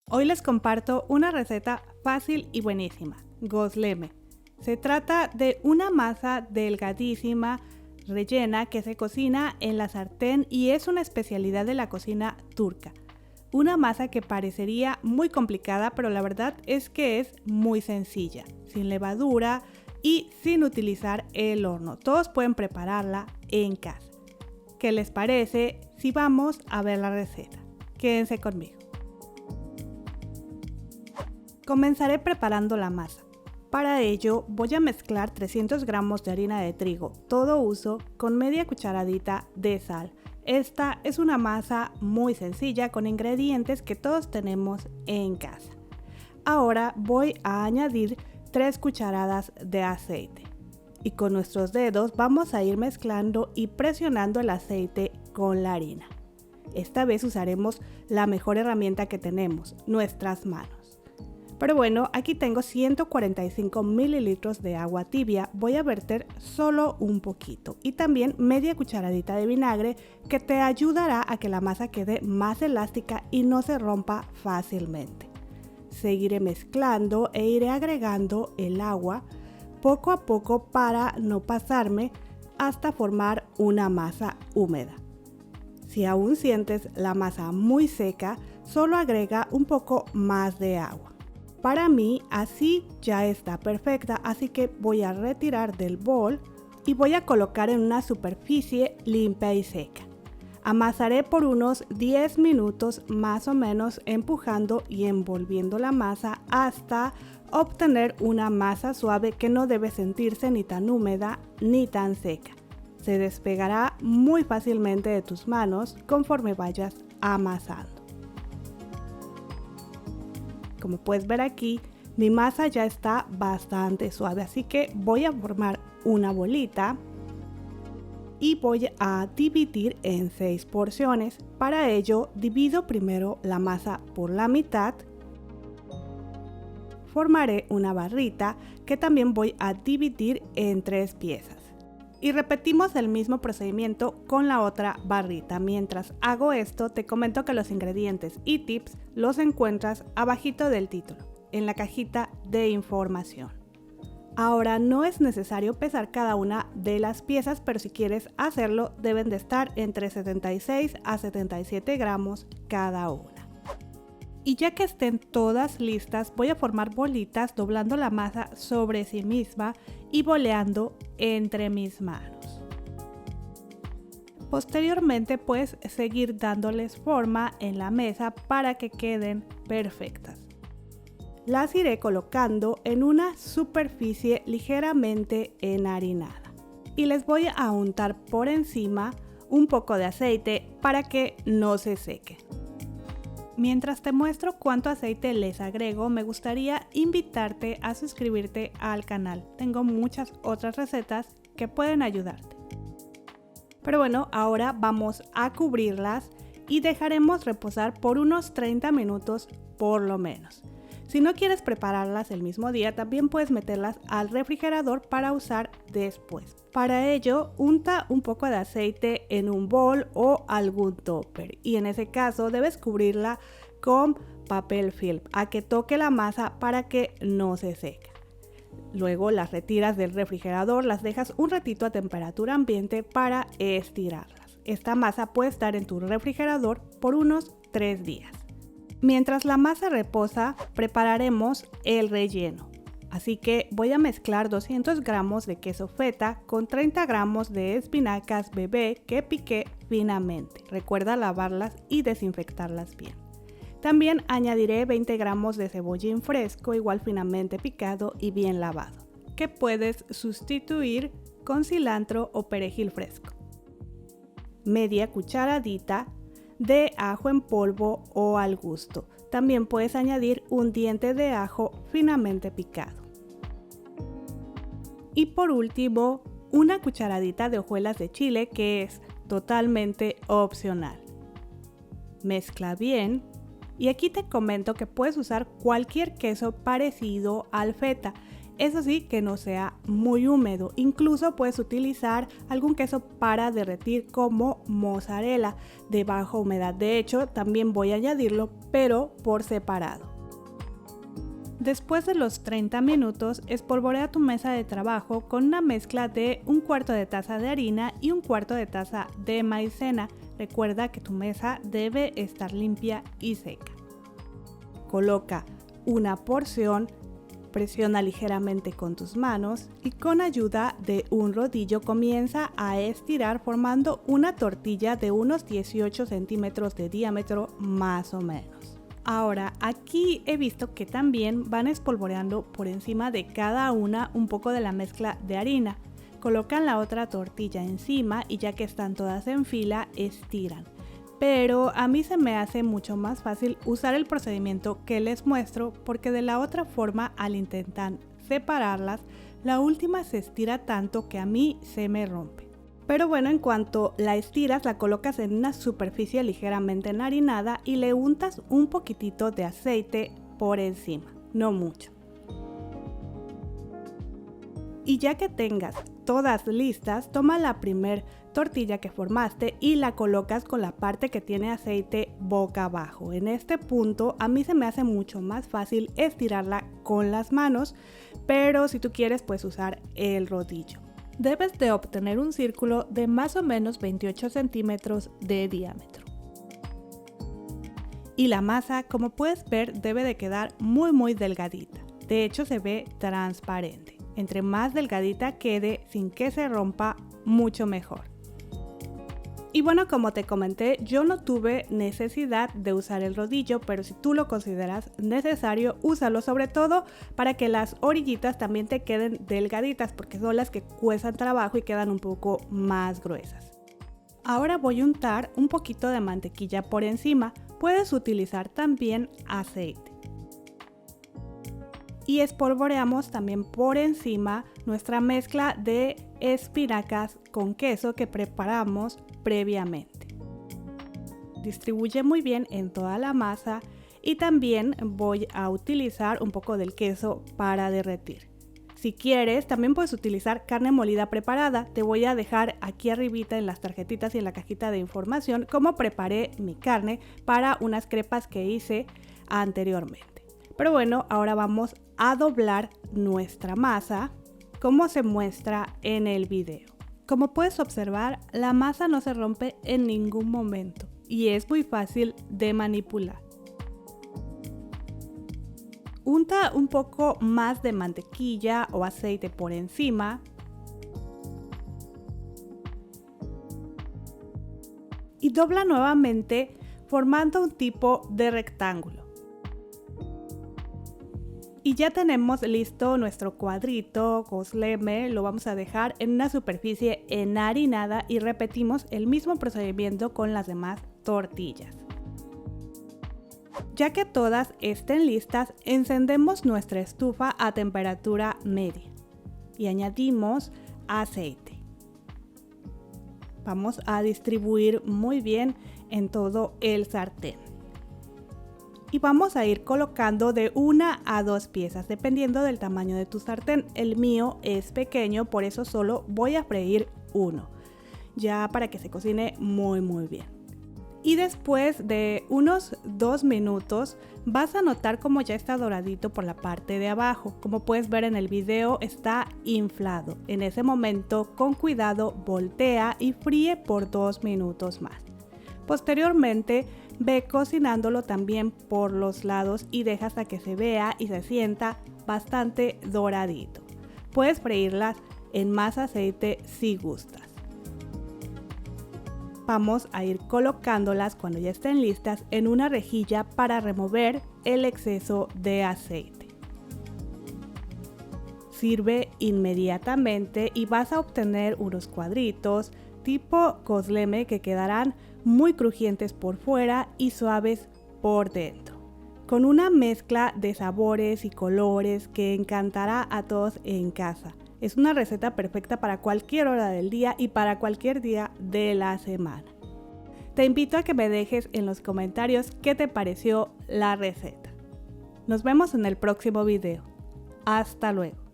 Hoy les comparto una receta fácil y buenísima, gozleme. Se trata de una masa delgadísima, rellena, que se cocina en la sartén y es una especialidad de la cocina turca. Una masa que parecería muy complicada, pero la verdad es que es muy sencilla, sin levadura y sin utilizar el horno. Todos pueden prepararla en casa. ¿Qué les parece si vamos a ver la receta? Quédense conmigo. Comenzaré preparando la masa. Para ello voy a mezclar 300 gramos de harina de trigo, todo uso, con media cucharadita de sal. Esta es una masa muy sencilla con ingredientes que todos tenemos en casa. Ahora voy a añadir 3 cucharadas de aceite. Y con nuestros dedos vamos a ir mezclando y presionando el aceite con la harina. Esta vez usaremos la mejor herramienta que tenemos, nuestras manos. Pero bueno, aquí tengo 145 mililitros de agua tibia, voy a verter solo un poquito y también media cucharadita de vinagre que te ayudará a que la masa quede más elástica y no se rompa fácilmente. Seguiré mezclando e iré agregando el agua poco a poco para no pasarme hasta formar una masa húmeda. Si aún sientes la masa muy seca, solo agrega un poco más de agua. Para mí así ya está perfecta, así que voy a retirar del bol y voy a colocar en una superficie limpia y seca. Amasaré por unos 10 minutos más o menos, empujando y envolviendo la masa hasta obtener una masa suave que no debe sentirse ni tan húmeda ni tan seca. Se despegará muy fácilmente de tus manos conforme vayas amasando. Como puedes ver aquí, mi masa ya está bastante suave, así que voy a formar una bolita y voy a dividir en 6 porciones. Para ello, divido primero la masa por la mitad. Formaré una barrita que también voy a dividir en 3 piezas. Y repetimos el mismo procedimiento con la otra barrita. Mientras hago esto, te comento que los ingredientes y tips los encuentras abajito del título, en la cajita de información. Ahora no es necesario pesar cada una de las piezas, pero si quieres hacerlo deben de estar entre 76 a 77 gramos cada una. Y ya que estén todas listas, voy a formar bolitas doblando la masa sobre sí misma y boleando entre mis manos. Posteriormente puedes seguir dándoles forma en la mesa para que queden perfectas. Las iré colocando en una superficie ligeramente enharinada y les voy a untar por encima un poco de aceite para que no se seque. Mientras te muestro cuánto aceite les agrego, me gustaría invitarte a suscribirte al canal. Tengo muchas otras recetas que pueden ayudarte. Pero bueno, ahora vamos a cubrirlas y dejaremos reposar por unos 30 minutos por lo menos. Si no quieres prepararlas el mismo día, también puedes meterlas al refrigerador para usar después. Para ello, unta un poco de aceite en un bol o algún topper y en ese caso debes cubrirla con papel film a que toque la masa para que no se seque. Luego las retiras del refrigerador, las dejas un ratito a temperatura ambiente para estirarlas. Esta masa puede estar en tu refrigerador por unos 3 días. Mientras la masa reposa, prepararemos el relleno. Así que voy a mezclar 200 gramos de queso feta con 30 gramos de espinacas bebé que piqué finamente. Recuerda lavarlas y desinfectarlas bien. También añadiré 20 gramos de cebollín fresco, igual finamente picado y bien lavado, que puedes sustituir con cilantro o perejil fresco. Media cucharadita de ajo en polvo o al gusto. También puedes añadir un diente de ajo finamente picado. Y por último, una cucharadita de hojuelas de chile que es totalmente opcional. Mezcla bien y aquí te comento que puedes usar cualquier queso parecido al feta. Eso sí, que no sea muy húmedo. Incluso puedes utilizar algún queso para derretir como mozzarella de baja humedad. De hecho, también voy a añadirlo, pero por separado. Después de los 30 minutos, espolvorea tu mesa de trabajo con una mezcla de 1/4 de taza de harina y 1/4 de taza de maicena. Recuerda que tu mesa debe estar limpia y seca. Coloca una porción, presiona ligeramente con tus manos y con ayuda de un rodillo comienza a estirar formando una tortilla de unos 18 centímetros de diámetro más o menos. Ahora, aquí he visto que también van espolvoreando por encima de cada una un poco de la mezcla de harina. Colocan la otra tortilla encima y ya que están todas en fila, estiran. Pero a mí se me hace mucho más fácil usar el procedimiento que les muestro porque de la otra forma, al intentar separarlas, la última se estira tanto que a mí se me rompe. Pero bueno, en cuanto la estiras, la colocas en una superficie ligeramente enharinada y le untas un poquitito de aceite por encima, no mucho. Y ya que tengas todas listas, toma la primer tortilla que formaste y la colocas con la parte que tiene aceite boca abajo. En este punto a mí se me hace mucho más fácil estirarla con las manos, pero si tú quieres puedes usar el rodillo. Debes de obtener un círculo de más o menos 28 centímetros de diámetro. Y la masa, como puedes ver, debe de quedar muy delgadita. De hecho, se ve transparente. Entre más delgadita quede sin que se rompa, mucho mejor. Y bueno, como te comenté, yo no tuve necesidad de usar el rodillo, pero si tú lo consideras necesario, úsalo, sobre todo para que las orillitas también te queden delgaditas, porque son las que cuestan trabajo y quedan un poco más gruesas. Ahora voy a untar un poquito de mantequilla por encima, puedes utilizar también aceite. Y espolvoreamos también por encima nuestra mezcla de espinacas con queso que preparamos previamente. Distribuye muy bien en toda la masa y también voy a utilizar un poco del queso para derretir. Si quieres, también puedes utilizar carne molida preparada. Te voy a dejar aquí arribita en las tarjetitas y en la cajita de información cómo preparé mi carne para unas crepas que hice anteriormente. Pero bueno, ahora vamos a doblar nuestra masa como se muestra en el video. Como puedes observar, la masa no se rompe en ningún momento y es muy fácil de manipular. Unta un poco más de mantequilla o aceite por encima. Y dobla nuevamente formando un tipo de rectángulo. Y ya tenemos listo nuestro cuadrito cosleme, lo vamos a dejar en una superficie enharinada y repetimos el mismo procedimiento con las demás tortillas. Ya que todas estén listas, encendemos nuestra estufa a temperatura media y añadimos aceite. Vamos a distribuir muy bien en todo el sartén. Y vamos a ir colocando de 1 a 2 piezas dependiendo del tamaño de tu sartén. El mío es pequeño, por eso solo voy a freír uno, ya para que se cocine muy bien. Y después de unos 2 minutos vas a notar como ya está doradito por la parte de abajo. Como puedes ver en el video, está inflado. En ese momento, con cuidado, voltea y fríe por 2 minutos más. Posteriormente, ve cocinándolo también por los lados y deja hasta que se vea y se sienta bastante doradito. Puedes freírlas en más aceite si gustas. Vamos a ir colocándolas cuando ya estén listas en una rejilla para remover el exceso de aceite. Sirve inmediatamente y vas a obtener unos cuadritos tipo cosleme que quedarán muy crujientes por fuera y suaves por dentro, con una mezcla de sabores y colores que encantará a todos en casa. Es una receta perfecta para cualquier hora del día y para cualquier día de la semana. Te invito a que me dejes en los comentarios qué te pareció la receta. Nos vemos en el próximo video. Hasta luego.